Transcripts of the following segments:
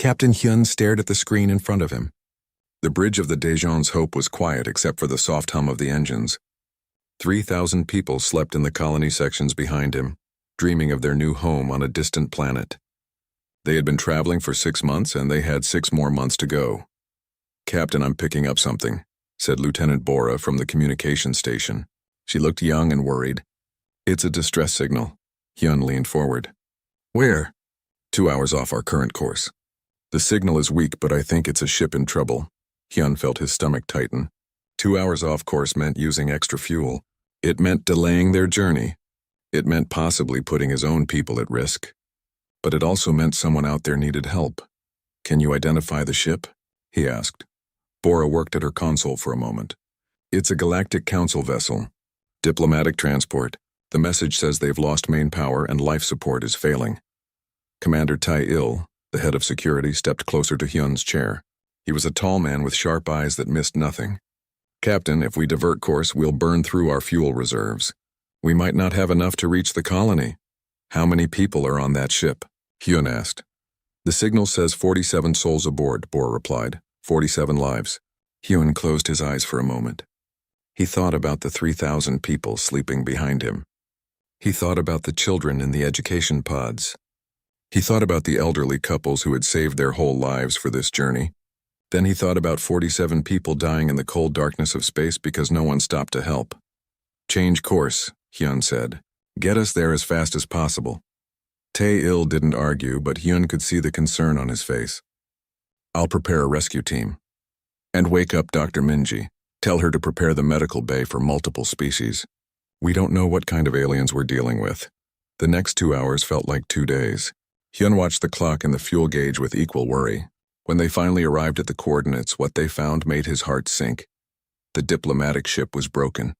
Captain Hyun stared at the screen in front of him. The bridge of the Daejeon's Hope was quiet except for the soft hum of the engines. 3,000 people slept in the colony sections behind him, dreaming of their new home on a distant planet. They had been traveling for 6 months and they had 6 more months to go. "Captain, I'm picking up something," said Lieutenant Bora from the communication station. She looked young and worried. "It's a distress signal." Hyun leaned forward. "Where?" 2 hours off our current course. "The signal is weak, but I think it's a ship in trouble." Hyun felt his stomach tighten. 2 hours off course meant using extra fuel. It meant delaying their journey. It meant possibly putting his own people at risk. But it also meant someone out there needed help. "Can you identify the ship?" he asked. Bora worked at her console for a moment. "It's a Galactic Council vessel. Diplomatic transport. The message says they've lost main power and life support is failing." Commander Tae-il, the head of security, stepped closer to Hyun's chair. He was a tall man with sharp eyes that missed nothing. "Captain, if we divert course, we'll burn through our fuel reserves. We might not have enough to reach the colony." "How many people are on that ship?" Hyun asked. "The signal says 47 souls aboard," Bora replied. 47 lives. Hyun closed his eyes for a moment. He thought about the 3,000 people sleeping behind him. He thought about the children in the education pods. He thought about the elderly couples who had saved their whole lives for this journey. Then he thought about 47 people dying in the cold darkness of space because no one stopped to help. "Change course," Hyun said. "Get us there as fast as possible." Tae-il didn't argue, but Hyun could see the concern on his face. "I'll prepare a rescue team. And wake up Dr. Minji. Tell her to prepare the medical bay for multiple species. We don't know what kind of aliens we're dealing with." The next 2 hours felt like 2 days. Hyun watched the clock and the fuel gauge with equal worry. When they finally arrived at the coordinates, what they found made his heart sink. The diplomatic ship was broken.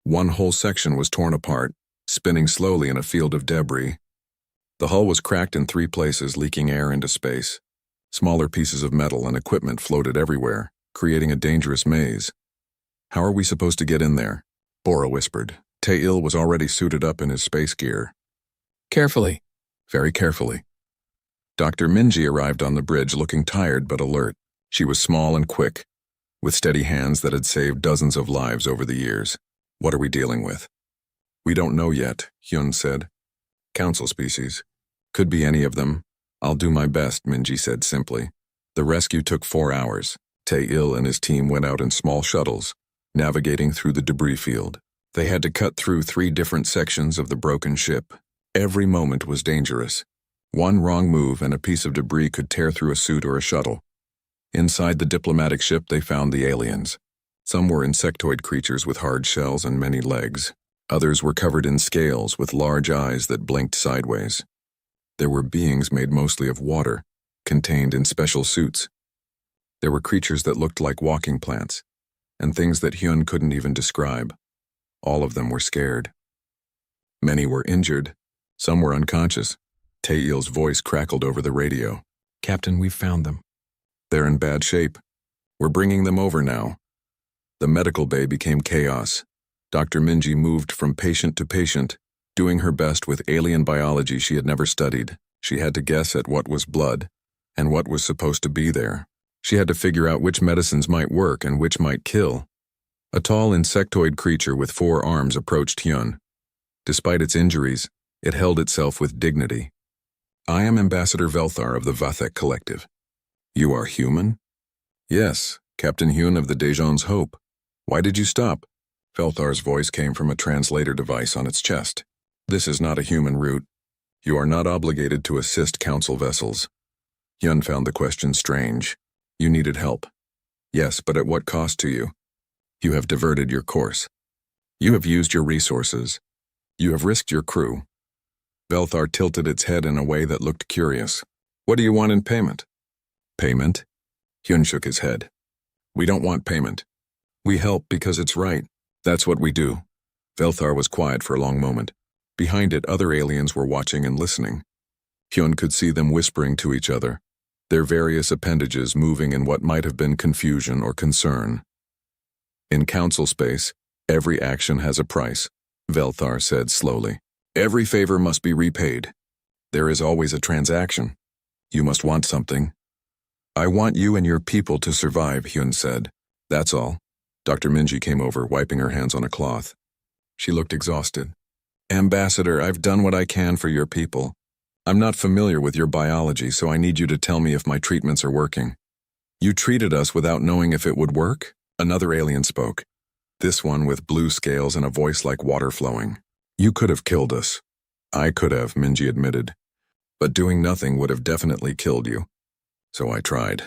One whole section was torn apart, spinning slowly in a field of debris. The hull was cracked in 3 places, leaking air into space. Smaller pieces of metal and equipment floated everywhere, creating a dangerous maze. "How are we supposed to get in there?" Bora whispered. Tae-il was already suited up in his space gear. "Carefully." Very carefully. Dr. Minji arrived on the bridge looking tired but alert. She was small and quick, with steady hands that had saved dozens of lives over the years. "What are we dealing with?" "We don't know yet," Hyun said. "Council species. Could be any of them. I'll do my best," Minji said simply. The rescue took 4 hours. Tae-il and his team went out in small shuttles, navigating through the debris field. They had to cut through 3 different sections of the broken ship. Every moment was dangerous. One wrong move and a piece of debris could tear through a suit or a shuttle. Inside the diplomatic ship they found the aliens. Some were insectoid creatures with hard shells and many legs. Others were covered in scales with large eyes that blinked sideways. There were beings made mostly of water, contained in special suits. There were creatures that looked like walking plants, and things that Hyun couldn't even describe. All of them were scared. Many were injured. Some were unconscious. Tae-il's voice crackled over the radio. "Captain, we've found them. They're in bad shape. We're bringing them over now." The medical bay became chaos. Dr. Minji moved from patient to patient, doing her best with alien biology she had never studied. She had to guess at what was blood and what was supposed to be there. She had to figure out which medicines might work and which might kill. A tall insectoid creature with 4 arms approached Hyun. Despite its injuries, it held itself with dignity. "I am Ambassador Velthar of the Vathek Collective." "You are human?" "Yes, Captain Hyun of the Daejeon's Hope. Why did you stop?" Velthar's voice came from a translator device on its chest. "This is not a human route. You are not obligated to assist council vessels." Hyun found the question strange. "You needed help." "Yes, but at what cost to you? You have diverted your course. You have used your resources. You have risked your crew." Velthar tilted its head in a way that looked curious. "What do you want in payment?" "Payment?" Hyun shook his head. "We don't want payment. We help because it's right. That's what we do." Velthar was quiet for a long moment. Behind it, other aliens were watching and listening. Hyun could see them whispering to each other, their various appendages moving in what might have been confusion or concern. "In council space, every action has a price," Velthar said slowly. "Every favor must be repaid. There is always a transaction. You must want something, I want you and your people to survive, Hyun said. That's all. Dr. Minji came over, wiping her hands on a cloth. She looked exhausted. Ambassador, I've done what I can for your people. I'm not familiar with your biology, so I need you to tell me if my treatments are working. You treated us without knowing if it would work? Another alien spoke. This one with blue scales and a voice like water flowing. You could have killed us. I could have, Minji admitted. But doing nothing would have definitely killed you. So I tried.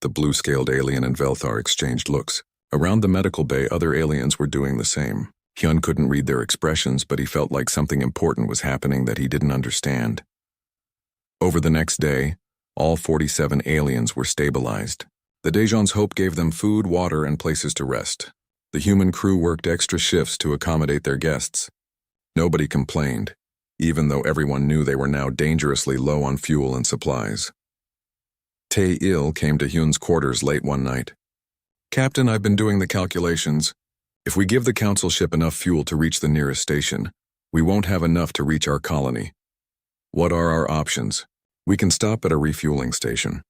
The blue-scaled alien and Velthar exchanged looks. Around the medical bay, other aliens were doing the same. Hyun couldn't read their expressions, but he felt like something important was happening that he didn't understand. Over the next day, all 47 aliens were stabilized. The Daejeon's Hope gave them food, water, and places to rest. The human crew worked extra shifts to accommodate their guests. Nobody complained, even though everyone knew they were now dangerously low on fuel and supplies. Tae-il came to Hyun's quarters late one night. Captain, I've been doing the calculations. If we give the council ship enough fuel to reach the nearest station, we won't have enough to reach our colony. What are our options? We can stop at a refueling station.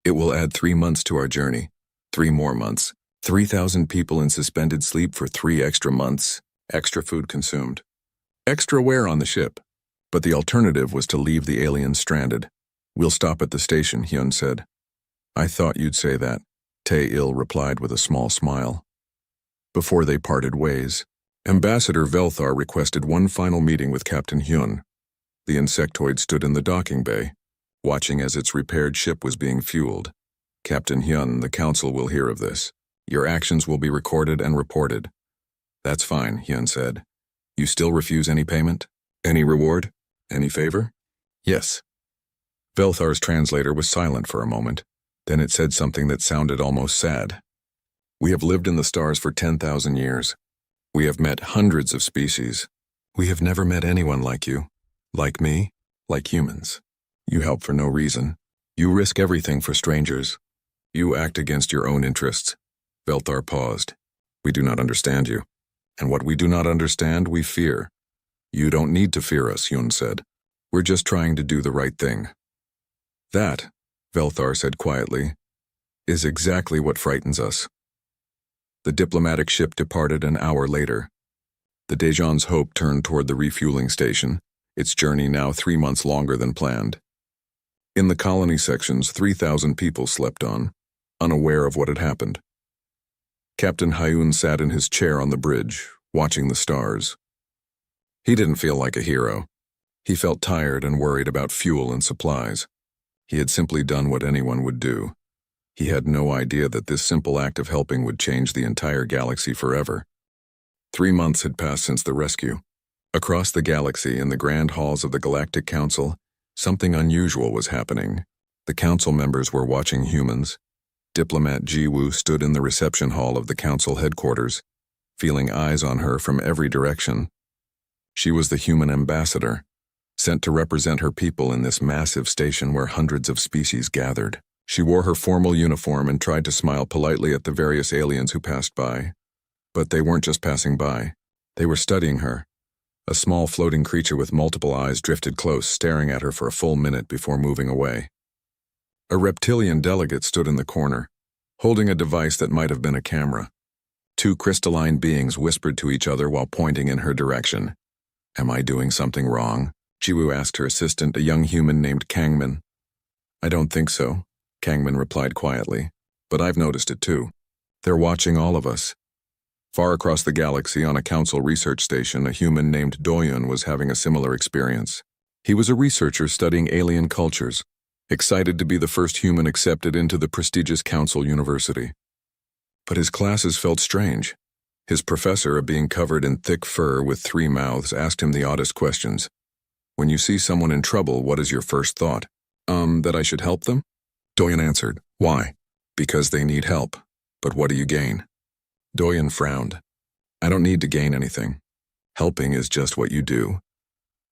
It will add 3 months to our journey. 3 more months. 3,000 people in suspended sleep for 3 extra months. Extra food consumed. Extra wear on the ship. But the alternative was to leave the aliens stranded. We'll stop at the station, Hyun said. I thought you'd say that, Tae-il replied with a small smile. Before they parted ways, Ambassador Velthar requested one final meeting with Captain Hyun. The insectoid stood in the docking bay, watching as its repaired ship was being fueled. Captain Hyun, the council will hear of this. Your actions will be recorded and reported. That's fine, Hyun said. You still refuse any payment? Any reward? Any favor? Yes. Velthar's translator was silent for a moment. Then it said something that sounded almost sad. We have lived in the stars for 10,000 years. We have met hundreds of species. We have never met anyone like you. Like me. Like humans. You help for no reason. You risk everything for strangers. You act against your own interests. Velthar paused. We do not understand you. And what we do not understand, we fear. You don't need to fear us, Hyun said. We're just trying to do the right thing. That, Velthar said quietly, is exactly what frightens us. The diplomatic ship departed an hour later. The Daejeon's Hope turned toward the refueling station, its journey now 3 months longer than planned. In the colony sections, 3,000 people slept on, unaware of what had happened. Captain Hyun sat in his chair on the bridge, watching the stars. He didn't feel like a hero. He felt tired and worried about fuel and supplies. He had simply done what anyone would do. He had no idea that this simple act of helping would change the entire galaxy forever. 3 months had passed since the rescue. Across the galaxy, in the grand halls of the Galactic Council, something unusual was happening. The council members were watching humans. Diplomat Ji-woo stood in the reception hall of the council headquarters, feeling eyes on her from every direction. She was the human ambassador, sent to represent her people in this massive station where hundreds of species gathered. She wore her formal uniform and tried to smile politely at the various aliens who passed by. But they weren't just passing by. They were studying her. A small floating creature with multiple eyes drifted close, staring at her for a full minute before moving away. A reptilian delegate stood in the corner, holding a device that might have been a camera. 2 crystalline beings whispered to each other while pointing in her direction. Am I doing something wrong? Ji-woo asked her assistant, a young human named Kangmin. I don't think so, Kangmin replied quietly, but I've noticed it too. They're watching all of us. Far across the galaxy on a council research station, a human named Doyun was having a similar experience. He was a researcher studying alien cultures, excited to be the first human accepted into the prestigious council university. But his classes felt strange. His professor, a being covered in thick fur with 3 mouths, asked him the oddest questions. When you see someone in trouble, what is your first thought? That I should help them? Doyun answered. Why? Because they need help. But what do you gain? Doyun frowned. I don't need to gain anything. Helping is just what you do.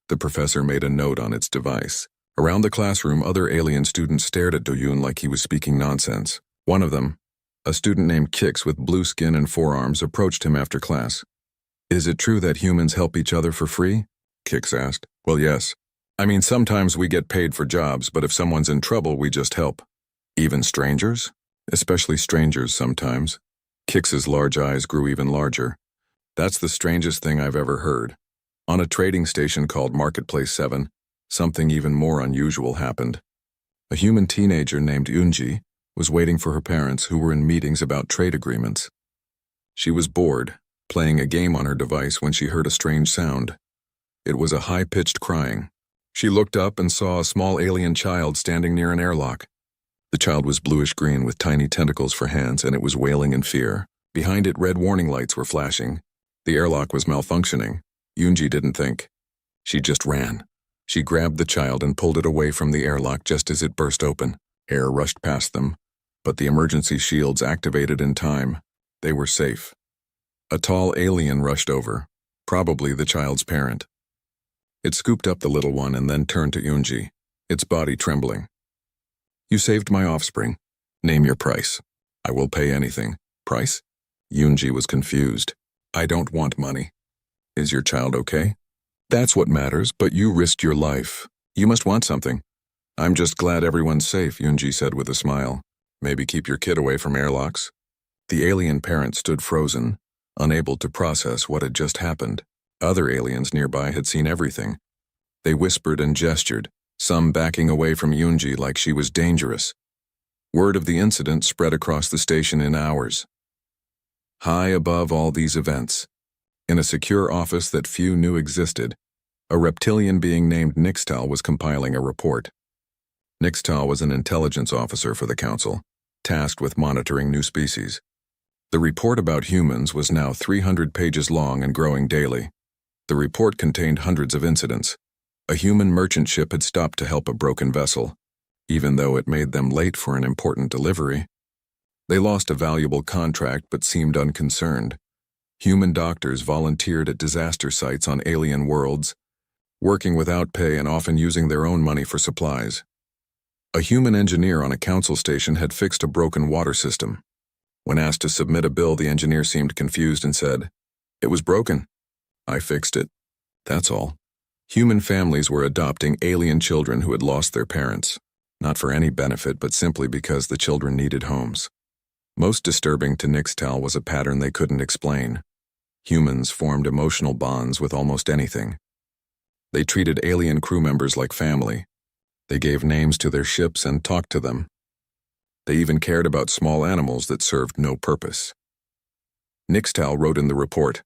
The professor made a note on its device. Around the classroom, other alien students stared at Doyun like he was speaking nonsense. One of them, a student named Kix with blue skin and forearms, approached him after class. Is it true that humans help each other for free? Kix asked. Well, yes. I mean, sometimes we get paid for jobs, but if someone's in trouble, we just help. Even strangers? Especially strangers sometimes. Kix's large eyes grew even larger. That's the strangest thing I've ever heard. On a trading station called Marketplace 7, something even more unusual happened. A human teenager named Yunji was waiting for her parents who were in meetings about trade agreements. She was bored, playing a game on her device when she heard a strange sound. It was a high-pitched crying. She looked up and saw a small alien child standing near an airlock. The child was bluish-green with tiny tentacles for hands, and it was wailing in fear. Behind it, red warning lights were flashing. The airlock was malfunctioning. Yunji didn't think. She just ran. She grabbed the child and pulled it away from the airlock just as it burst open. Air rushed past them, but the emergency shields activated in time. They were safe. A tall alien rushed over, probably the child's parent. It scooped up the little one and then turned to Yunji, its body trembling. "You saved my offspring. Name your price." "I will pay anything." "Price?" Yunji was confused. "I don't want money." "Is your child okay?" "That's what matters, but you risked your life. You must want something." "I'm just glad everyone's safe," Yunji said with a smile. "Maybe keep your kid away from airlocks." The alien parent stood frozen, unable to process what had just happened. Other aliens nearby had seen everything. They whispered and gestured, some backing away from Yunji like she was dangerous. Word of the incident spread across the station in hours. High above all these events, in a secure office that few knew existed, a reptilian being named Nixtal was compiling a report. Nixtal was an intelligence officer for the Council, tasked with monitoring new species. The report about humans was now 300 pages long and growing daily. The report contained hundreds of incidents. A human merchant ship had stopped to help a broken vessel, even though it made them late for an important delivery. They lost a valuable contract but seemed unconcerned. Human doctors volunteered at disaster sites on alien worlds, working without pay and often using their own money for supplies. A human engineer on a council station had fixed a broken water system. When asked to submit a bill, the engineer seemed confused and said, "It was broken. I fixed it. That's all." Human families were adopting alien children who had lost their parents, not for any benefit but simply because the children needed homes. Most disturbing to Nixtal was a pattern they couldn't explain. Humans formed emotional bonds with almost anything. They treated alien crew members like family. They gave names to their ships and talked to them. They even cared about small animals that served no purpose. Nixtal wrote in the report,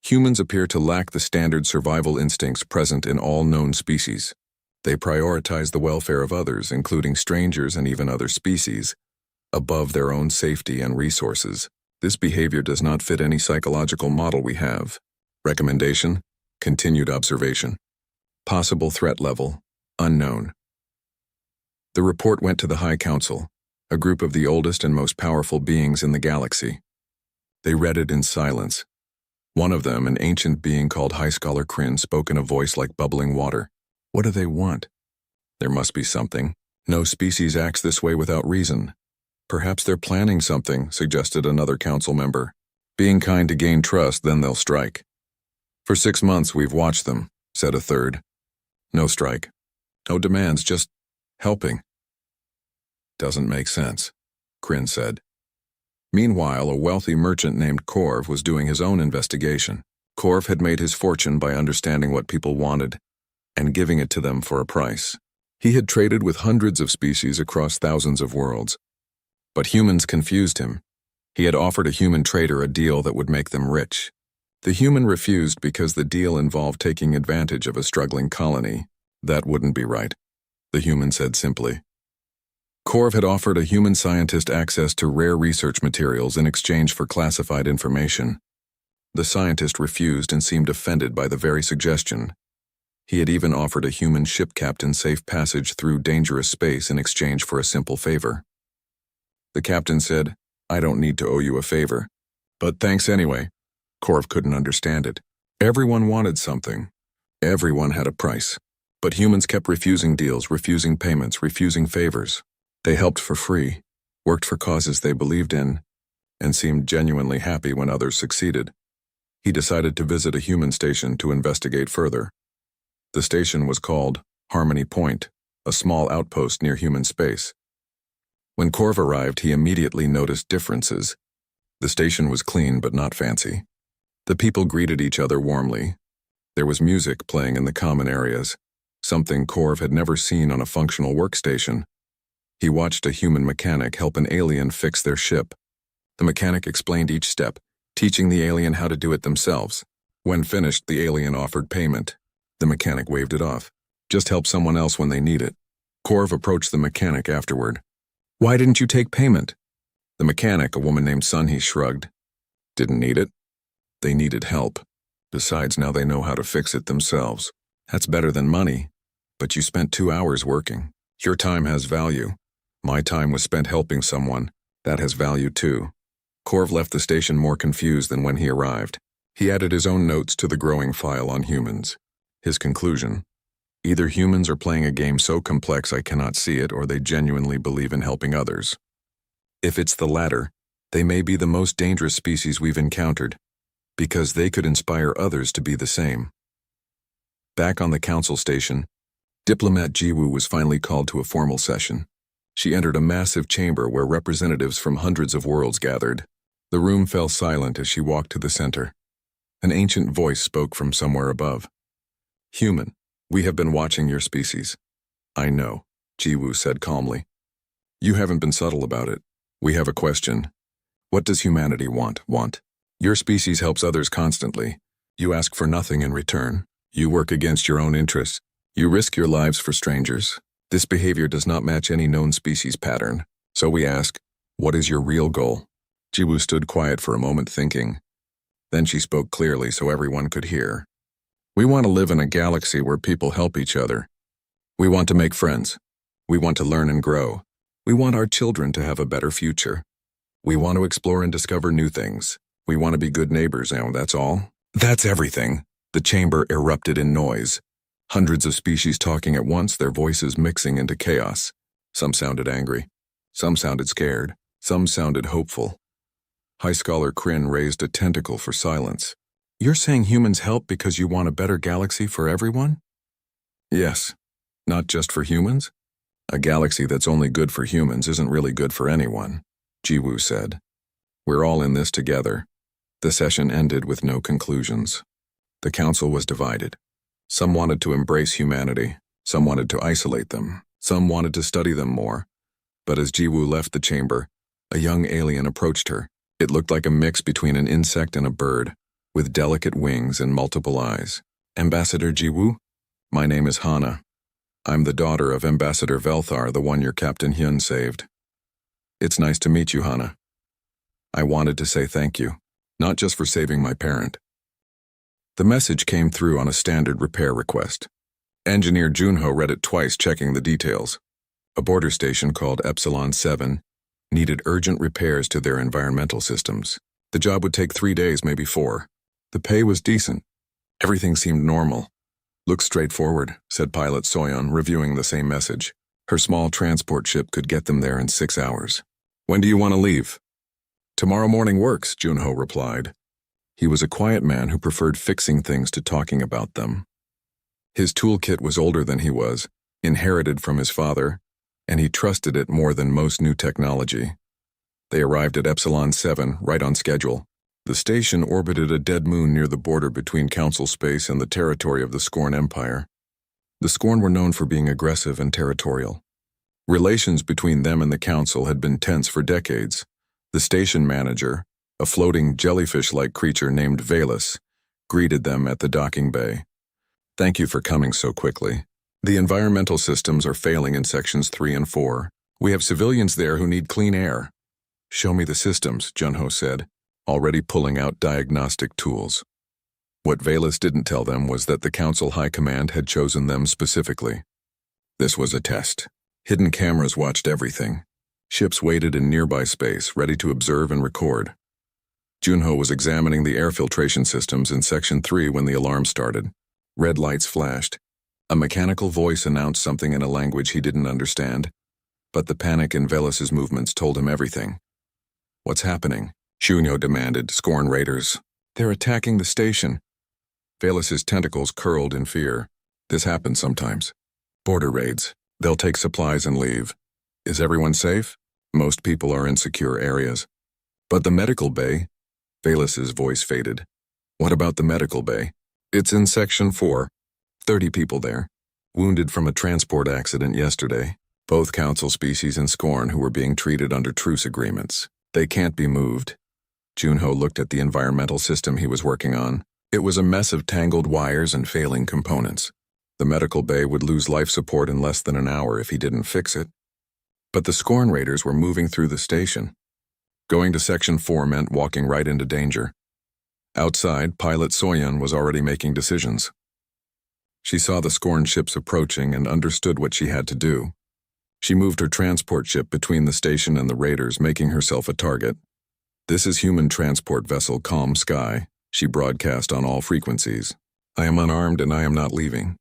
"Humans appear to lack the standard survival instincts present in all known species. They prioritize the welfare of others, including strangers and even other species, above their own safety and resources. This behavior does not fit any psychological model we have. Recommendation: continued observation. Possible threat level: unknown." The report went to the High Council, a group of the oldest and most powerful beings in the galaxy. They read it in silence. One of them, an ancient being called High Scholar Kryn, spoke in a voice like bubbling water. "What do they want?" "There must be something. No species acts this way without reason." "Perhaps they're planning something," suggested another council member. "Being kind to gain trust, then they'll strike." "For 6 months we've watched them," said a third. "No strike. No demands, just helping." "Doesn't make sense," Kryn said. Meanwhile, a wealthy merchant named Korv was doing his own investigation. Korv had made his fortune by understanding what people wanted and giving it to them for a price. He had traded with hundreds of species across thousands of worlds. But humans confused him. He had offered a human trader a deal that would make them rich. The human refused because the deal involved taking advantage of a struggling colony. That wouldn't be right, the human said simply. Korv had offered a human scientist access to rare research materials in exchange for classified information. The scientist refused and seemed offended by the very suggestion. He had even offered a human ship captain safe passage through dangerous space in exchange for a simple favor. The captain said, "I don't need to owe you a favor, but thanks anyway." Korv couldn't understand it. Everyone wanted something. Everyone had a price. But humans kept refusing deals, refusing payments, refusing favors. They helped for free, worked for causes they believed in, and seemed genuinely happy when others succeeded. He decided to visit a human station to investigate further. The station was called Harmony Point, a small outpost near human space. When Corv arrived, he immediately noticed differences. The station was clean but not fancy. The people greeted each other warmly. There was music playing in the common areas, something Corv had never seen on a functional workstation. He watched a human mechanic help an alien fix their ship. The mechanic explained each step, teaching the alien how to do it themselves. When finished, the alien offered payment. The mechanic waved it off. Just help someone else when they need it. Corv approached the mechanic afterward. "Why didn't you take payment?" The mechanic, a woman named Sunhee, shrugged. "Didn't need it. They needed help. Besides, now they know how to fix it themselves. That's better than money. But you spent 2 hours working. Your time has value. My time was spent helping someone. That has value too." Corv left the station more confused than when he arrived. He added his own notes to the growing file on humans. His conclusion: either humans are playing a game so complex I cannot see it, or they genuinely believe in helping others. If it's the latter, they may be the most dangerous species we've encountered, because they could inspire others to be the same. Back on the council station, diplomat Jiwoo was finally called to a formal session. She entered a massive chamber where representatives from hundreds of worlds gathered. The room fell silent as she walked to the center. An ancient voice spoke from somewhere above. "Human, we have been watching your species." "I know," Jiwoo said calmly. "You haven't been subtle about it. We have a question. What does humanity want? Your species helps others constantly. You ask for nothing in return. You work against your own interests. You risk your lives for strangers. This behavior does not match any known species pattern. So we ask, what is your real goal?" Jiwoo stood quiet for a moment thinking. Then she spoke clearly so everyone could hear. "We want to live in a galaxy where people help each other. We want to make friends. We want to learn and grow. We want our children to have a better future. We want to explore and discover new things. We want to be good neighbors, and that's all." "That's everything." The chamber erupted in noise. Hundreds of species talking at once, their voices mixing into chaos. Some sounded angry. Some sounded scared. Some sounded hopeful. High Scholar Kryn raised a tentacle for silence. "You're saying humans help because you want a better galaxy for everyone?" "Yes. Not just for humans. A galaxy that's only good for humans isn't really good for anyone," Jiwoo said. "We're all in this together." The session ended with no conclusions. The council was divided. Some wanted to embrace humanity. Some wanted to isolate them. Some wanted to study them more. But as Jiwoo left the chamber, a young alien approached her. It looked like a mix between an insect and a bird, with delicate wings and multiple eyes. "Ambassador Jiwoo? My name is Hana. I'm the daughter of Ambassador Velthar, the one your Captain Hyun saved." "It's nice to meet you, Hana. I wanted to say thank you, not just for saving my parent." The message came through on a standard repair request. Engineer Junho read it twice, checking the details. A border station called Epsilon 7 needed urgent repairs to their environmental systems. The job would take 3 days, maybe 4. The pay was decent. Everything seemed normal. "Looks straightforward," said pilot Soyeon, reviewing the same message. Her small transport ship could get them there in 6 hours. "When do you want to leave?" "Tomorrow morning works," Junho replied. He was a quiet man who preferred fixing things to talking about them. His toolkit was older than he was, inherited from his father, and he trusted it more than most new technology. They arrived at Epsilon 7, right on schedule. The station orbited a dead moon near the border between Council space and the territory of the Scorn Empire. The Scorn were known for being aggressive and territorial. Relations between them and the Council had been tense for decades. The station manager, a floating jellyfish-like creature named Valus, greeted them at the docking bay. "Thank you for coming so quickly. The environmental systems are failing in sections 3 and 4. We have civilians there who need clean air." "Show me the systems," Junho said, already pulling out diagnostic tools. What Valus didn't tell them was that the Council High Command had chosen them specifically. This was a test. Hidden cameras watched everything. Ships waited in nearby space, ready to observe and record. Junho was examining the air filtration systems in Section 3 when the alarm started. Red lights flashed. A mechanical voice announced something in a language he didn't understand, but the panic in Velus's movements told him everything. "What's happening?" Junho demanded. "Scorn raiders. They're attacking the station." Velus's tentacles curled in fear. "This happens sometimes. Border raids. They'll take supplies and leave. Is everyone safe?" Most people are in secure areas. But the medical bay? Velas's voice faded. What about the medical bay? It's in Section 4. 30 people there. Wounded from a transport accident yesterday. Both council species and Scorn who were being treated under truce agreements. They can't be moved. Junho looked at the environmental system he was working on. It was a mess of tangled wires and failing components. The medical bay would lose life support in less than an hour if he didn't fix it. But the Scorn raiders were moving through the station. Going to Section 4 meant walking right into danger. Outside, pilot Soyeon was already making decisions. She saw the Scorn ships approaching and understood what she had to do. She moved her transport ship between the station and the raiders, making herself a target. "This is human transport vessel Calm Sky," she broadcast on all frequencies. "I am unarmed and I am not leaving.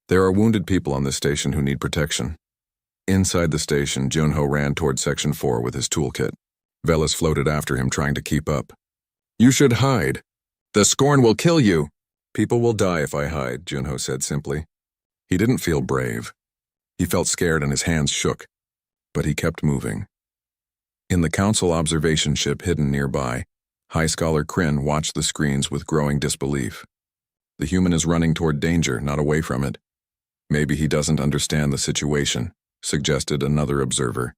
There are wounded people on this station who need protection." Inside the station, Junho ran toward Section 4 with his toolkit. Velas floated after him, trying to keep up. "You should hide. The Scorn will kill you." "People will die if I hide," Junho said simply. He didn't feel brave. He felt scared and his hands shook. But he kept moving. In the council observation ship hidden nearby, High Scholar Kryn watched the screens with growing disbelief. The human is running toward danger, not away from it. "Maybe he doesn't understand the situation," suggested another observer.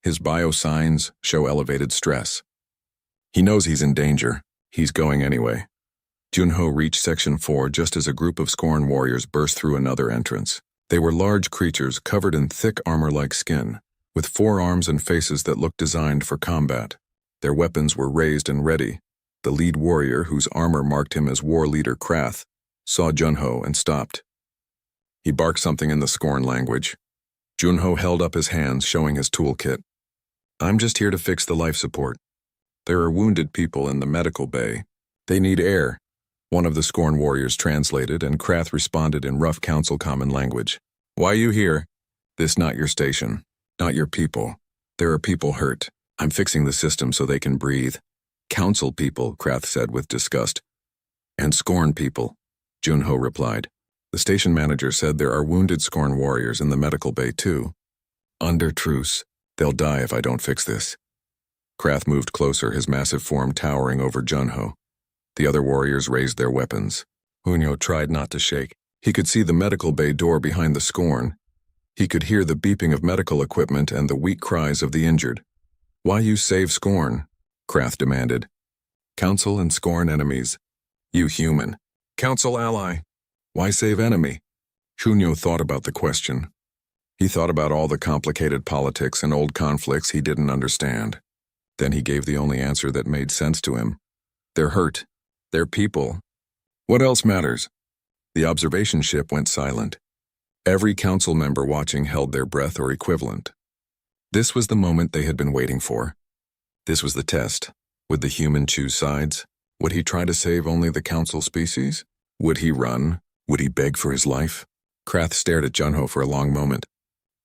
"His biosigns show elevated stress. He knows he's in danger. He's going anyway." Junho reached Section 4 just as a group of Scorn warriors burst through another entrance. They were large creatures covered in thick armor-like skin, with forearms and faces that looked designed for combat. Their weapons were raised and ready. The lead warrior, whose armor marked him as war leader Krath, saw Junho and stopped. He barked something in the Scorn language. Junho held up his hands, showing his toolkit. "I'm just here to fix the life support. There are wounded people in the medical bay. They need air," one of the Scorn warriors translated, and Krath responded in rough council common language. "Why you here? This not your station, not your people. There are people hurt. I'm fixing the system so they can breathe." "Council people," Krath said with disgust. "And Scorn people," Junho replied. "The station manager said there are wounded Scorn warriors in the medical bay too. Under truce. They'll die if I don't fix this." Krath moved closer, his massive form towering over Junho. The other warriors raised their weapons. Junho tried not to shake. He could see the medical bay door behind the Scorn. He could hear the beeping of medical equipment and the weak cries of the injured. "Why you save Scorn?" Krath demanded. "Council and Scorn enemies. You human. Council ally. Why save enemy?" Junho thought about the question. He thought about all the complicated politics and old conflicts he didn't understand. Then he gave the only answer that made sense to him. "They're hurt. They're people. What else matters?" The observation ship went silent. Every council member watching held their breath or equivalent. This was the moment they had been waiting for. This was the test. Would the human choose sides? Would he try to save only the council species? Would he run? Would he beg for his life? Krath stared at Junho for a long moment.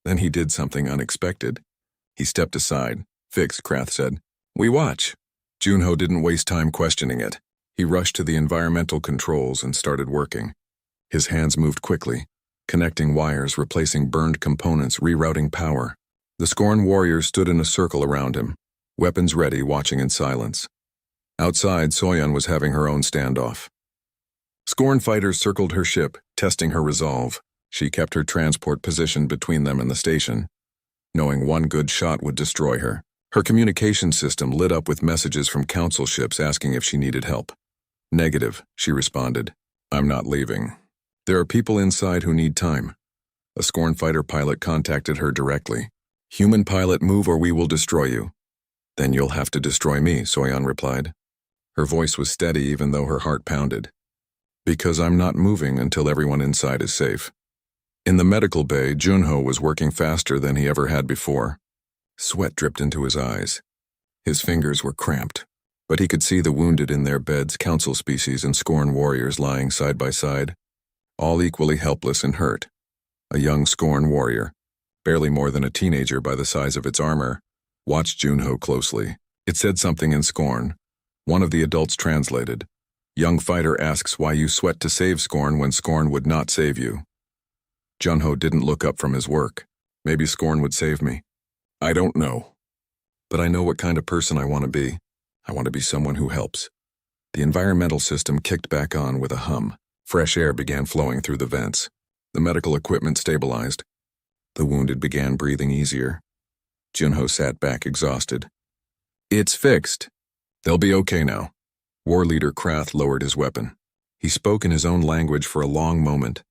Then he did something unexpected. He stepped aside. "Fix," Krath said. "We watch." Junho didn't waste time questioning it. He rushed to the environmental controls and started working. His hands moved quickly, connecting wires, replacing burned components, rerouting power. The Scorn warriors stood in a circle around him, weapons ready, watching in silence. Outside, Soyeon was having her own standoff. Scorn fighters circled her ship, testing her resolve. She kept her transport positioned between them and the station, knowing one good shot would destroy her. Her communication system lit up with messages from council ships asking if she needed help. "Negative," she responded. "I'm not leaving. There are people inside who need time." A Scorn fighter pilot contacted her directly. "Human pilot, move or we will destroy you." "Then you'll have to destroy me," Soyeon replied. Her voice was steady even though her heart pounded. "Because I'm not moving until everyone inside is safe." In the medical bay, Junho was working faster than he ever had before. Sweat dripped into his eyes. His fingers were cramped, but he could see the wounded in their beds, council species and Scorn warriors lying side by side, all equally helpless and hurt. A young Scorn warrior, barely more than a teenager by the size of its armor, watched Junho closely. It said something in Scorn. One of the adults translated. "Young fighter asks why you sweat to save Scorn when Scorn would not save you." Junho didn't look up from his work. "Maybe Scorn would save me. I don't know." But I know what kind of person I want to be. I want to be someone who helps. The environmental system kicked back on with a hum. Fresh air began flowing through the vents. The medical equipment stabilized. The wounded began breathing easier. Junho sat back exhausted. It's fixed. They'll be okay now. War leader Krath lowered his weapon. He spoke in his own language for a long moment,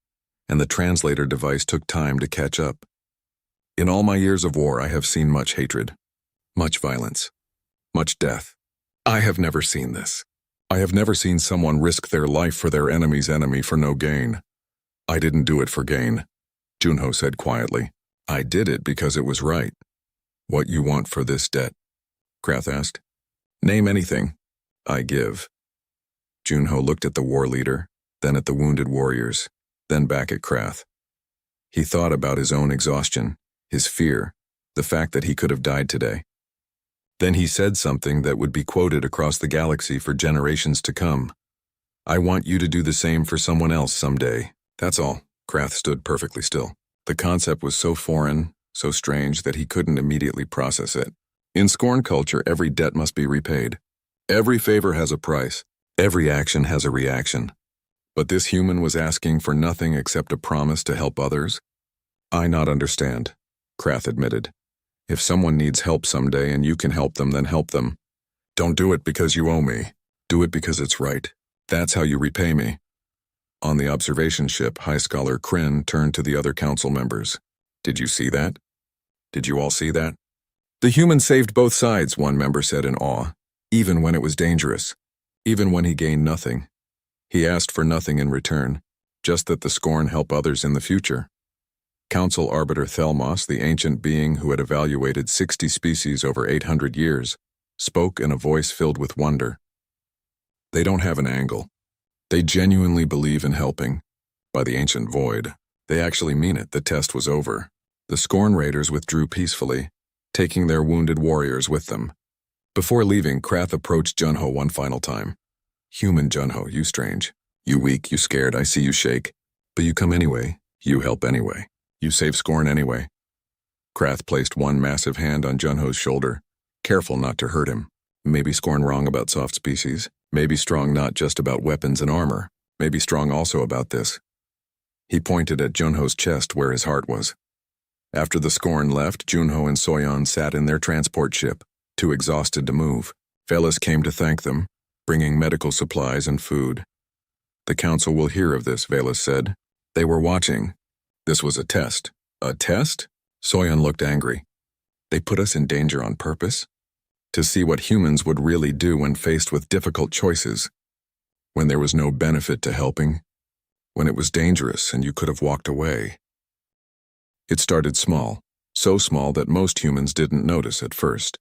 and the translator device took time to catch up. In all my years of war, I have seen much hatred, much violence, much death. I have never seen this. I have never seen someone risk their life for their enemy's enemy for no gain. I didn't do it for gain, Junho said quietly. I did it because it was right. What you want for this debt? Krath asked. Name anything. I give. Junho looked at the war leader, then at the wounded warriors, then back at Krath. He thought about his own exhaustion, his fear, the fact that he could have died today. Then he said something that would be quoted across the galaxy for generations to come. I want you to do the same for someone else someday. That's all. Krath stood perfectly still. The concept was so foreign, so strange that he couldn't immediately process it. In Scorn culture, every debt must be repaid. Every favor has a price. Every action has a reaction. But this human was asking for nothing except a promise to help others? I not understand, Krath admitted. If someone needs help someday and you can help them, then help them. Don't do it because you owe me. Do it because it's right. That's how you repay me. On the observation ship, High Scholar Kryn turned to the other council members. Did you see that? Did you all see that? The human saved both sides, one member said in awe, even when it was dangerous, even when he gained nothing. He asked for nothing in return, just that the Scorn help others in the future. Council Arbiter Thelmos, the ancient being who had evaluated 60 species over 800 years, spoke in a voice filled with wonder. They don't have an angle. They genuinely believe in helping. By the ancient void, they actually mean it. The test was over. The Scorn Raiders withdrew peacefully, taking their wounded warriors with them. Before leaving, Krath approached Junho one final time. Human Junho, you strange. You weak, you scared, I see you shake. But you come anyway. You help anyway. You save Scorn anyway. Krath placed one massive hand on Junho's shoulder, careful not to hurt him. Maybe Scorn wrong about soft species. Maybe strong not just about weapons and armor. Maybe strong also about this. He pointed at Junho's chest where his heart was. After the Scorn left, Junho and Soyeon sat in their transport ship, too exhausted to move. Velas came to thank them, bringing medical supplies and food. The council will hear of this, Velas said. They were watching. This was a test. A test? Soyeon looked angry. They put us in danger on purpose? To see what humans would really do when faced with difficult choices. When there was no benefit to helping. When it was dangerous and you could have walked away. It started small, so small that most humans didn't notice at first.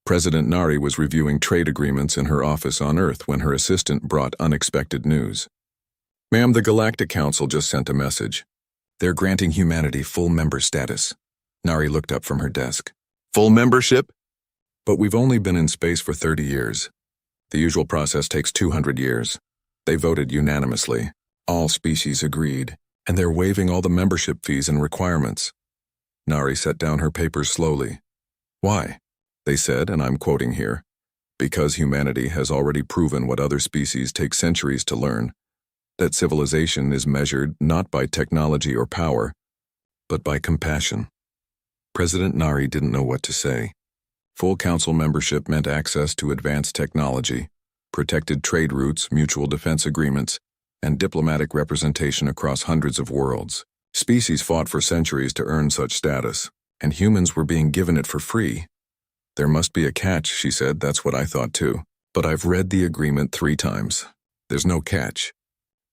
President Nari was reviewing trade agreements in her office on Earth when her assistant brought unexpected news. Ma'am, the Galactic Council just sent a message. They're granting humanity full member status. Nari looked up from her desk. Full membership? But we've only been in space for 30 years. The usual process takes 200 years. They voted unanimously. All species agreed, and they're waiving all the membership fees and requirements. Nari set down her papers slowly. Why? They said, and I'm quoting here, because humanity has already proven what other species take centuries to learn, that civilization is measured not by technology or power, but by compassion. President Nari didn't know what to say. Full council membership meant access to advanced technology, protected trade routes, mutual defense agreements, and diplomatic representation across hundreds of worlds. Species fought for centuries to earn such status, and humans were being given it for free. There must be a catch, she said. That's what I thought too. But I've read the agreement 3 times. There's no catch.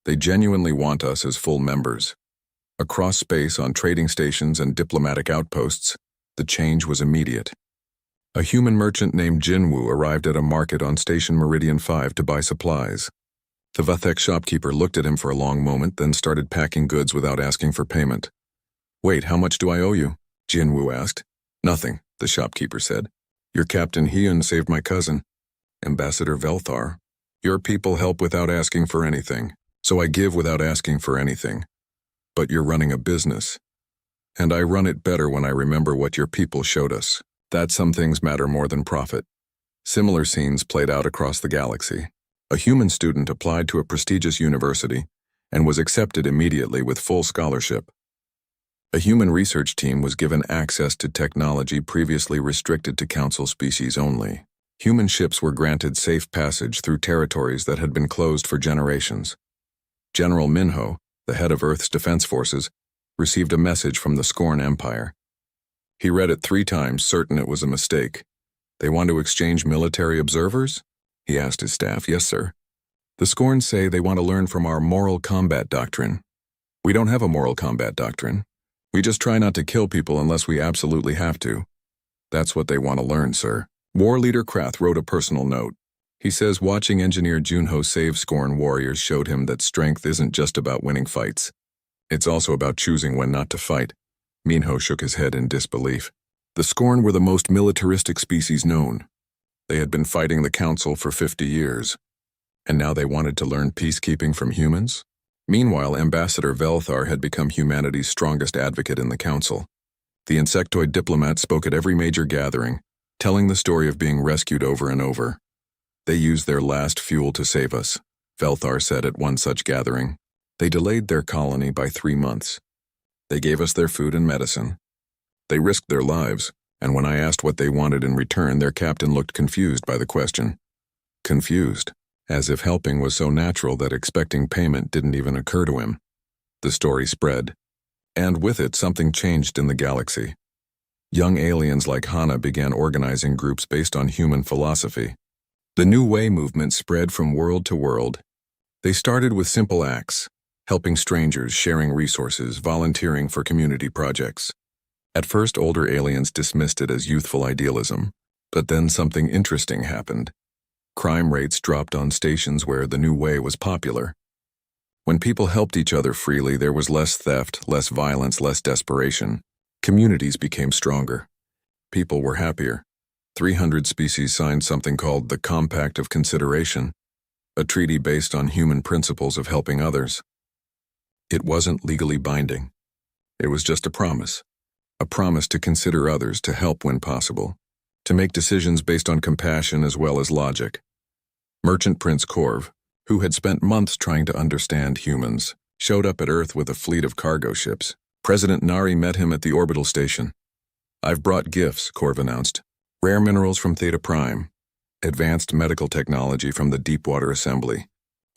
They genuinely want us as full members. Across space on trading stations and diplomatic outposts, the change was immediate. A human merchant named Jinwoo arrived at a market on Station Meridian 5 to buy supplies. The Vathek shopkeeper looked at him for a long moment, then started packing goods without asking for payment. Wait, how much do I owe you? Jinwoo asked. Nothing, the shopkeeper said. Your Captain Hyun saved my cousin, Ambassador Velthar. Your people help without asking for anything, so I give without asking for anything. But you're running a business, and I run it better when I remember what your people showed us. that some things matter more than profit. Similar scenes played out across the galaxy. A human student applied to a prestigious university and was accepted immediately with full scholarship. A human research team was given access to technology previously restricted to Council species only. Human ships were granted safe passage through territories that had been closed for generations. General Minho, the head of Earth's defense forces, received a message from the Scorn Empire. He read it 3 times, certain it was a mistake. They want to exchange military observers? He asked his staff. Yes, sir. The Scorn say they want to learn from our moral combat doctrine. We don't have a moral combat doctrine. We just try not to kill people unless we absolutely have to. That's what they want to learn, sir. War Leader Krath wrote a personal note. He says watching Engineer Junho save Scorn warriors showed him that strength isn't just about winning fights. It's also about choosing when not to fight. Minho shook his head in disbelief. The Scorn were the most militaristic species known. They had been fighting the Council for 50 years. And now they wanted to learn peacekeeping from humans? Meanwhile, Ambassador Velthar had become humanity's strongest advocate in the Council. The insectoid diplomat spoke at every major gathering, telling the story of being rescued over and over. They used their last fuel to save us, Velthar said at one such gathering. They delayed their colony by 3 months. They gave us their food and medicine. They risked their lives, and when I asked what they wanted in return, their captain looked confused by the question. Confused, as if helping was so natural that expecting payment didn't even occur to him. The story spread, and with it something changed in the galaxy. Young aliens like Hana began organizing groups based on human philosophy. The New Way movement spread from world to world. They started with simple acts, helping strangers, sharing resources, volunteering for community projects. At first, older aliens dismissed it as youthful idealism, but then something interesting happened. Crime rates dropped on stations where the New Way was popular. When people helped each other freely, there was less theft, less violence, less desperation. Communities became stronger. People were happier. 300 species signed something called the Compact of Consideration, a treaty based on human principles of helping others. It wasn't legally binding. It was just a promise to consider others, to help when possible, to make decisions based on compassion as well as logic. Merchant Prince Korv, who had spent months trying to understand humans, showed up at Earth with a fleet of cargo ships. President Nari met him at the orbital station. "I've brought gifts," Korv announced. "Rare minerals from Theta Prime, advanced medical technology from the Deepwater Assembly,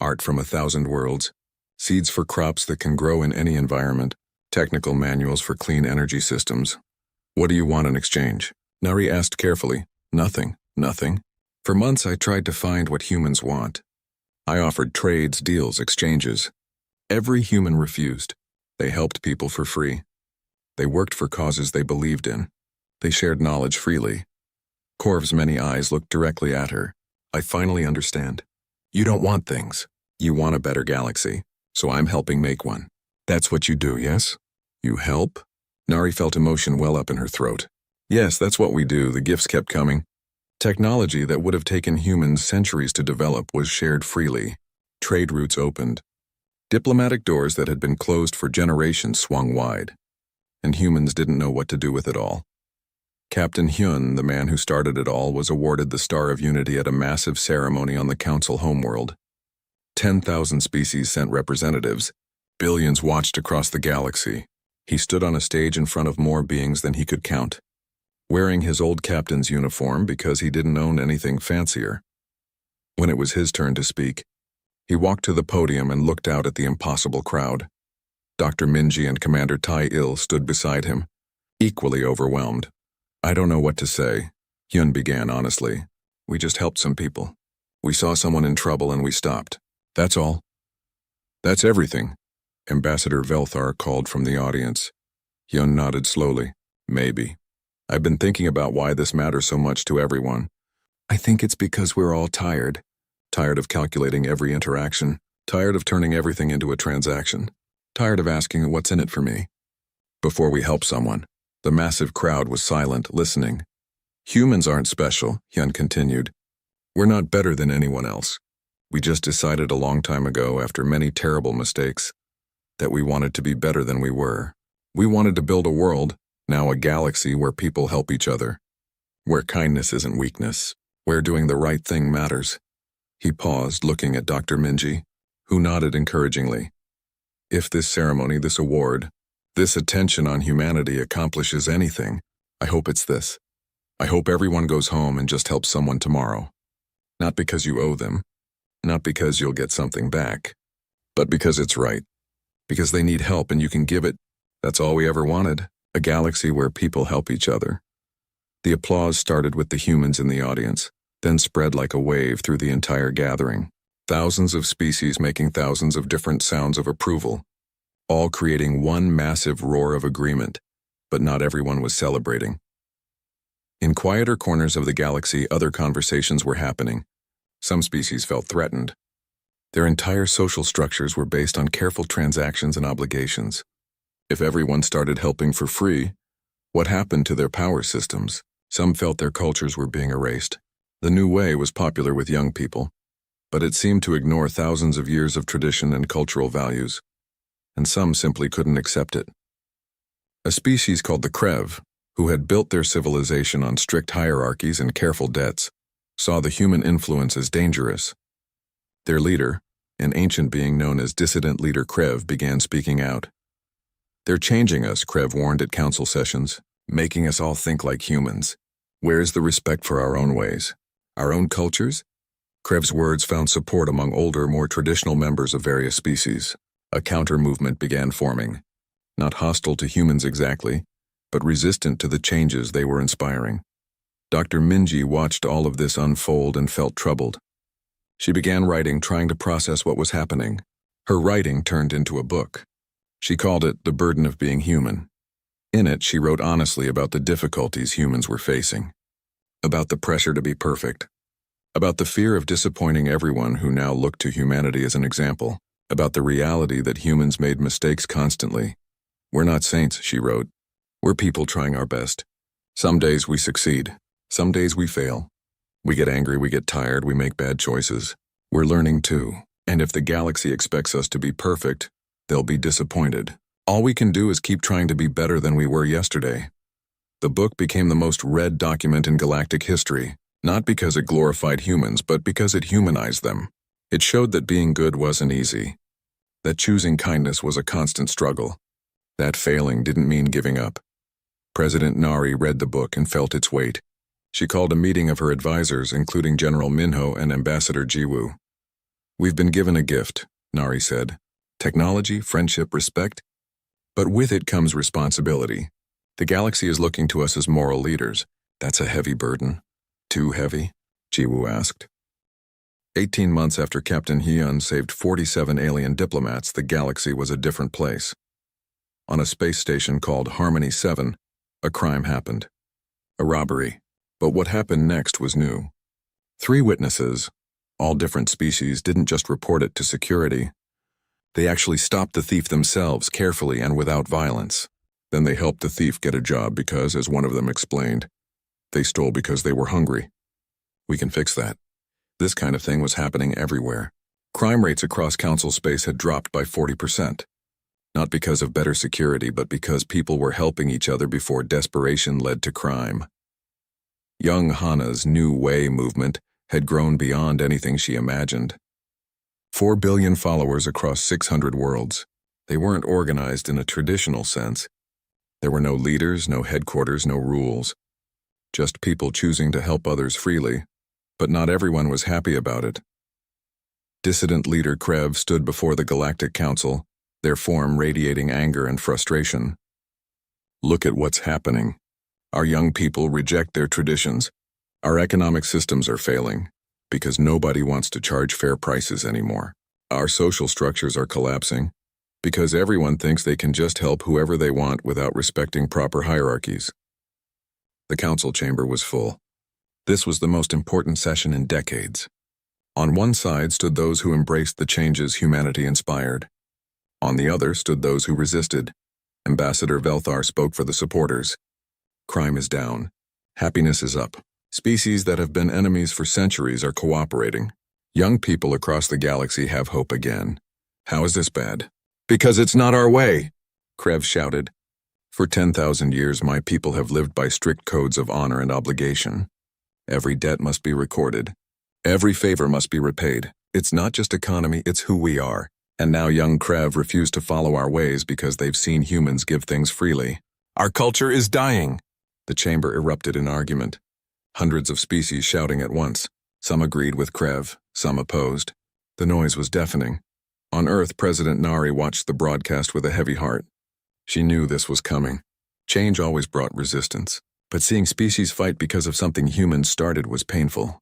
art from 1,000 worlds, seeds for crops that can grow in any environment, technical manuals for clean energy systems. What do you want in exchange?" Nari asked carefully. Nothing. For months I tried to find what humans want. I offered trades, deals, exchanges. Every human refused. They helped people for free. They worked for causes they believed in. They shared knowledge freely. Korv's many eyes looked directly at her. "I finally understand. You don't want things. You want a better galaxy, so I'm helping make one. That's what you do, yes? You help?" Nari felt emotion well up in her throat. "Yes, that's what we do." The gifts kept coming. Technology that would have taken humans centuries to develop was shared freely. Trade routes opened. Diplomatic doors that had been closed for generations swung wide. And humans didn't know what to do with it all. Captain Hyun, the man who started it all, was awarded the Star of Unity at a massive ceremony on the Council homeworld. 10,000 species sent representatives. Billions watched across the galaxy. He stood on a stage in front of more beings than he could count, wearing his old captain's uniform because he didn't own anything fancier. When it was his turn to speak, he walked to the podium and looked out at the impossible crowd. Dr. Minji and Commander Tai Il stood beside him, equally overwhelmed. "I don't know what to say," Hyun began honestly. "We just helped some people. We saw someone in trouble and we stopped. That's all." "That's everything," Ambassador Velthar called from the audience. Hyun nodded slowly. "Maybe. I've been thinking about why this matters so much to everyone. I think it's because we're all tired. Tired of calculating every interaction. Tired of turning everything into a transaction. Tired of asking what's in it for me." Before we help someone, the massive crowd was silent, listening. "Humans aren't special," Hyun continued. "We're not better than anyone else. We just decided a long time ago, after many terrible mistakes, that we wanted to be better than we were. We wanted to build a world, now a galaxy where people help each other. where kindness isn't weakness, where doing the right thing matters. He paused, looking at Dr. Minji, who nodded encouragingly. If this ceremony, this award, this attention on humanity accomplishes anything, I hope it's this. I hope everyone goes home and just helps someone tomorrow. Not because you owe them, not because you'll get something back, but because it's right. Because they need help and you can give it. That's all we ever wanted, a galaxy where people help each other. The applause started with the humans in the audience, then spread like a wave through the entire gathering. Thousands of species making thousands of different sounds of approval, all creating one massive roar of agreement, but not everyone was celebrating. In quieter corners of the galaxy, other conversations were happening. Some species felt threatened. Their entire social structures were based on careful transactions and obligations. If everyone started helping for free, what happened to their power systems? Some felt their cultures were being erased. The new way was popular with young people, but it seemed to ignore thousands of years of tradition and cultural values, and some simply couldn't accept it. A species called the Krev, who had built their civilization on strict hierarchies and careful debts, saw the human influence as dangerous. Their leader, an ancient being known as Dissident Leader Krev, began speaking out. They're changing us, Krev warned at council sessions, making us all think like humans. Where's the respect for our own ways? Our own cultures? Krev's words found support among older, more traditional members of various species. A counter-movement began forming, not hostile to humans exactly, but resistant to the changes they were inspiring. Dr. Minji watched all of this unfold and felt troubled. She began writing, trying to process what was happening. Her writing turned into a book. She called it The Burden of Being Human. In it, she wrote honestly about the difficulties humans were facing, about the pressure to be perfect, about the fear of disappointing everyone who now looked to humanity as an example, about the reality that humans made mistakes constantly. We're not saints, she wrote. We're people trying our best. Some days we succeed. Some days we fail. We get angry, we get tired, we make bad choices. We're learning too. And if the galaxy expects us to be perfect, they'll be disappointed. All we can do is keep trying to be better than we were yesterday. The book became the most read document in galactic history, not because it glorified humans, but because it humanized them. It showed that being good wasn't easy, that choosing kindness was a constant struggle, that failing didn't mean giving up. President Nari read the book and felt its weight. She called a meeting of her advisors, including General Minho and Ambassador Jiwoo. We've been given a gift, Nari said. Technology, friendship, respect. But with it comes responsibility. The galaxy is looking to us as moral leaders. That's a heavy burden. Too heavy? Jiwoo asked. 18 months after Captain Hyun saved 47 alien diplomats, the galaxy was a different place. On a space station called Harmony 7, a crime happened. A robbery. But what happened next was new. 3 witnesses, all different species, didn't just report it to security. They actually stopped the thief themselves, carefully and without violence. Then they helped the thief get a job because, as one of them explained, they stole because they were hungry. We can fix that. This kind of thing was happening everywhere. Crime rates across council space had dropped by 40%. Not because of better security, but because people were helping each other before desperation led to crime. Young Hana's New Way movement had grown beyond anything she imagined. 4 billion followers across 600 worlds. They weren't organized in a traditional sense. There were no leaders, no headquarters, no rules. Just people choosing to help others freely, but not everyone was happy about it. Dissident Leader Krev stood before the Galactic Council, their form radiating anger and frustration. Look at what's happening. Our young people reject their traditions. Our economic systems are failing because nobody wants to charge fair prices anymore. Our social structures are collapsing because everyone thinks they can just help whoever they want without respecting proper hierarchies. The council chamber was full. This was the most important session in decades. On one side stood those who embraced the changes humanity inspired. On the other stood those who resisted. Ambassador Velthar spoke for the supporters. Crime is down. Happiness is up. Species that have been enemies for centuries are cooperating. Young people across the galaxy have hope again. How is this bad? Because it's not our way, Krev shouted. For 10,000 years, my people have lived by strict codes of honor and obligation. Every debt must be recorded. Every favor must be repaid. It's not just economy, it's who we are. And now young Krev refuse to follow our ways because they've seen humans give things freely. Our culture is dying. The chamber erupted in argument. Hundreds of species shouting at once. Some agreed with Krev, some opposed. The noise was deafening. On Earth, President Nari watched the broadcast with a heavy heart. She knew this was coming. Change always brought resistance, but seeing species fight because of something humans started was painful.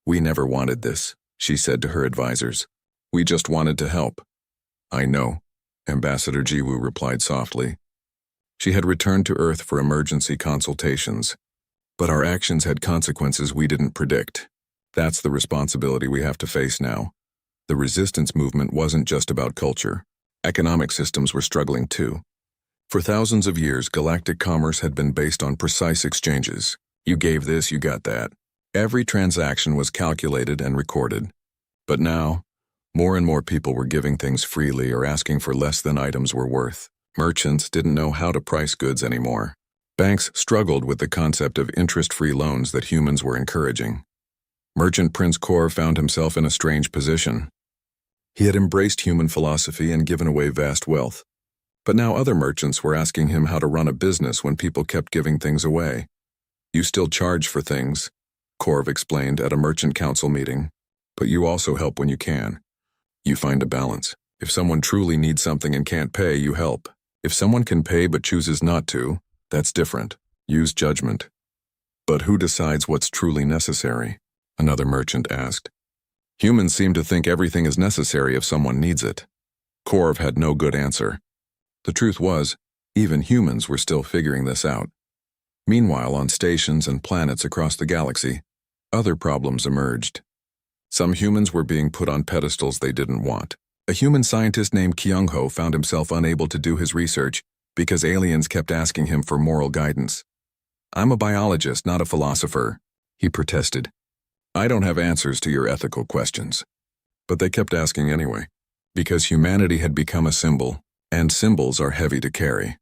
We never wanted this, she said to her advisors. We just wanted to help. I know, Ambassador Jiwoo replied softly. She had returned to Earth for emergency consultations, but our actions had consequences we didn't predict. That's the responsibility we have to face now. The resistance movement wasn't just about culture. Economic systems were struggling too. For thousands of years, galactic commerce had been based on precise exchanges. You gave this, you got that. Every transaction was calculated and recorded. But now, more and more people were giving things freely or asking for less than items were worth. Merchants didn't know how to price goods anymore. Banks struggled with the concept of interest-free loans that humans were encouraging. Merchant Prince Kor found himself in a strange position. He had embraced human philosophy and given away vast wealth. But now other merchants were asking him how to run a business when people kept giving things away. You still charge for things, Korv explained at a merchant council meeting, but you also help when you can. You find a balance. If someone truly needs something and can't pay, you help. If someone can pay but chooses not to, that's different. Use judgment. But who decides what's truly necessary? Another merchant asked. Humans seem to think everything is necessary if someone needs it. Korv had no good answer. The truth was, even humans were still figuring this out. Meanwhile, on stations and planets across the galaxy, other problems emerged. Some humans were being put on pedestals they didn't want. A human scientist named Kyung-ho found himself unable to do his research because aliens kept asking him for moral guidance. I'm a biologist, not a philosopher, he protested. I don't have answers to your ethical questions. But they kept asking anyway, because humanity had become a symbol, and symbols are heavy to carry.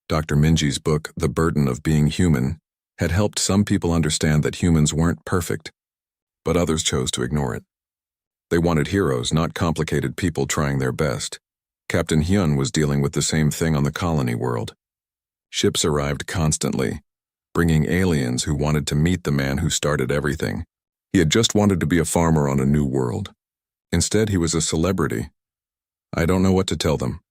Dr. Minji's book, The Burden of Being Human, had helped some people understand that humans weren't perfect, but others chose to ignore it. They wanted heroes, not complicated people trying their best. Captain Hyun was dealing with the same thing on the colony world. Ships arrived constantly, bringing aliens who wanted to meet the man who started everything. He had just wanted to be a farmer on a new world. Instead, he was a celebrity. I don't know what to tell them,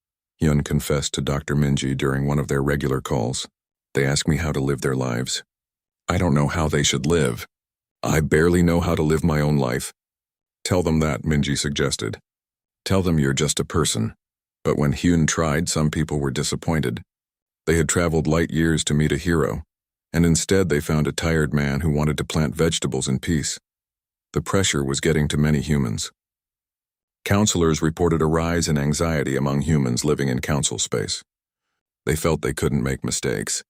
Hyun confessed to Dr. Minji during one of their regular calls. They ask me how to live their lives. I don't know how they should live. I barely know how to live my own life. Tell them that, Minji suggested. Tell them you're just a person. But when Hyun tried, some people were disappointed. They had traveled light years to meet a hero, and instead they found a tired man who wanted to plant vegetables in peace. The pressure was getting to many humans. Counselors reported a rise in anxiety among humans living in council space. They felt they couldn't make mistakes,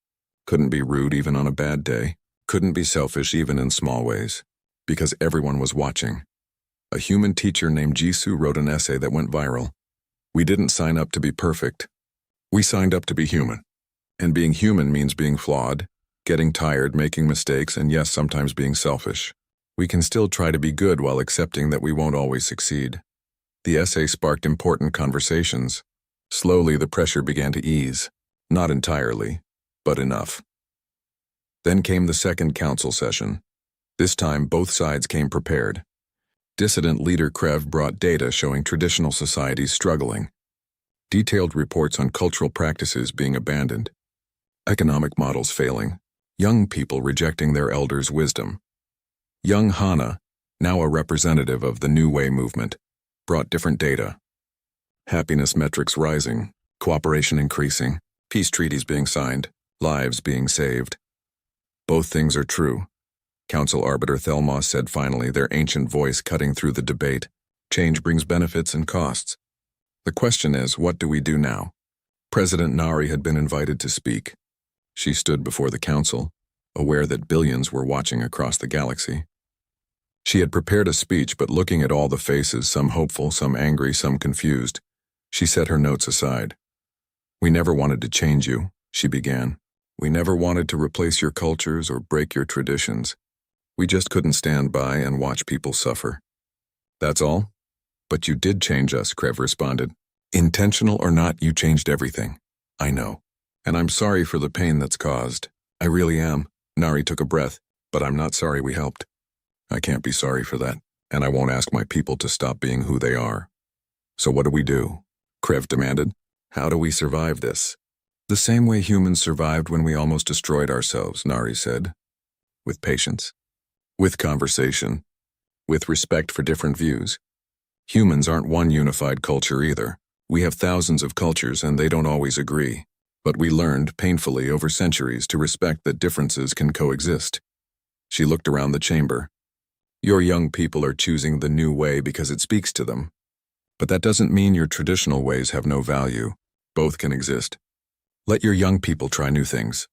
couldn't be rude even on a bad day, couldn't be selfish even in small ways, because everyone was watching. A human teacher named Jisoo wrote an essay that went viral. We didn't sign up to be perfect. We signed up to be human. And being human means being flawed, getting tired, making mistakes, and yes, sometimes being selfish. We can still try to be good while accepting that we won't always succeed. The essay sparked important conversations. Slowly, the pressure began to ease. Not entirely, but enough. Then came the second council session. This time, both sides came prepared. Dissident leader Krev brought data showing traditional societies struggling. Detailed reports on cultural practices being abandoned. Economic models failing. Young people rejecting their elders' wisdom. Young Hana, now a representative of the New Way movement, brought different data. Happiness metrics rising, cooperation increasing, peace treaties being signed, lives being saved. Both things are true, Council Arbiter Thelmos said finally, their ancient voice cutting through the debate. Change brings benefits and costs. The question is, what do we do now? President Nari had been invited to speak. She stood before the council, aware that billions were watching across the galaxy. She had prepared a speech, but looking at all the faces, some hopeful, some angry, some confused, she set her notes aside. We never wanted to change you, she began. "We never wanted to replace your cultures or break your traditions. We just couldn't stand by and watch people suffer. That's all? But you did change us," Krev responded. "Intentional or not, you changed everything. I know. And I'm sorry for the pain that's caused. I really am." Nari took a breath. "But I'm not sorry we helped. I can't be sorry for that, and I won't ask my people to stop being who they are." "So what do we do?" Krev demanded. "How do we survive this?" "The same way humans survived when we almost destroyed ourselves," Nari said. "With patience. With conversation. With respect for different views. Humans aren't one unified culture either. We have thousands of cultures and they don't always agree. But we learned, painfully over centuries, to respect that differences can coexist." She looked around the chamber. "Your young people are choosing the new way because it speaks to them. But that doesn't mean your traditional ways have no value. Both can exist. Let your young people try new things.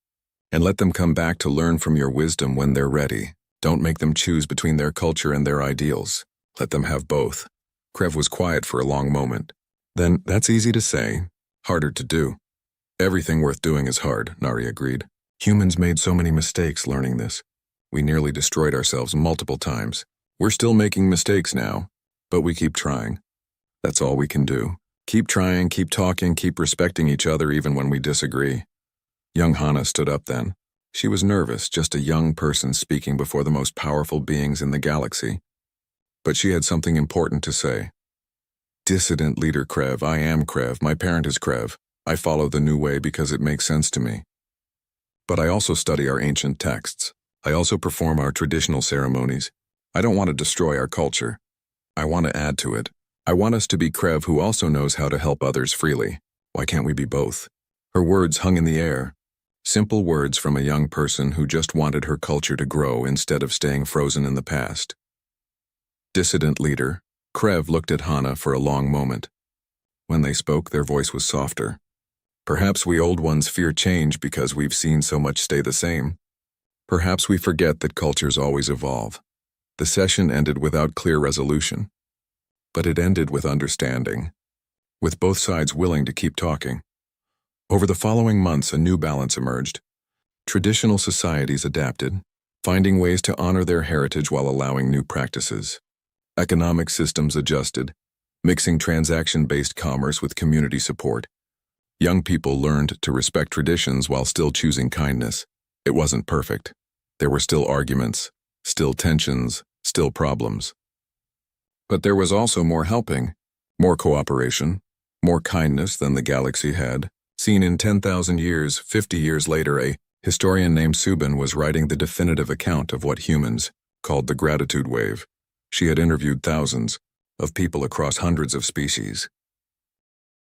And let them come back to learn from your wisdom when they're ready. Don't make them choose between their culture and their ideals. Let them have both." Krev was quiet for a long moment. "Then, that's easy to say, harder to do." "Everything worth doing is hard," Nari agreed. "Humans made so many mistakes learning this. We nearly destroyed ourselves multiple times. We're still making mistakes now, but we keep trying. That's all we can do. Keep trying, keep talking, keep respecting each other even when we disagree." Young Hana stood up then. She was nervous, just a young person speaking before the most powerful beings in the galaxy. But she had something important to say. "Dissident leader Krev, I am Krev, my parent is Krev. I follow the new way because it makes sense to me. But I also study our ancient texts. I also perform our traditional ceremonies. I don't want to destroy our culture. I want to add to it. I want us to be Krev who also knows how to help others freely. Why can't we be both?" Her words hung in the air. Simple words from a young person who just wanted her culture to grow instead of staying frozen in the past. Dissident leader, Krev looked at Hana for a long moment. When they spoke, their voice was softer. "Perhaps we old ones fear change because we've seen so much stay the same. Perhaps we forget that cultures always evolve." The session ended without clear resolution. But it ended with understanding, with both sides willing to keep talking. Over the following months, a new balance emerged. Traditional societies adapted, finding ways to honor their heritage while allowing new practices. Economic systems adjusted, mixing transaction-based commerce with community support. Young people learned to respect traditions while still choosing kindness. It wasn't perfect. There were still arguments, still tensions, still problems. But there was also more helping, more cooperation, more kindness than the galaxy had seen in 10,000 years. 50 years later, a historian named Subin was writing the definitive account of what humans called the Gratitude Wave. She had interviewed thousands of people across hundreds of species.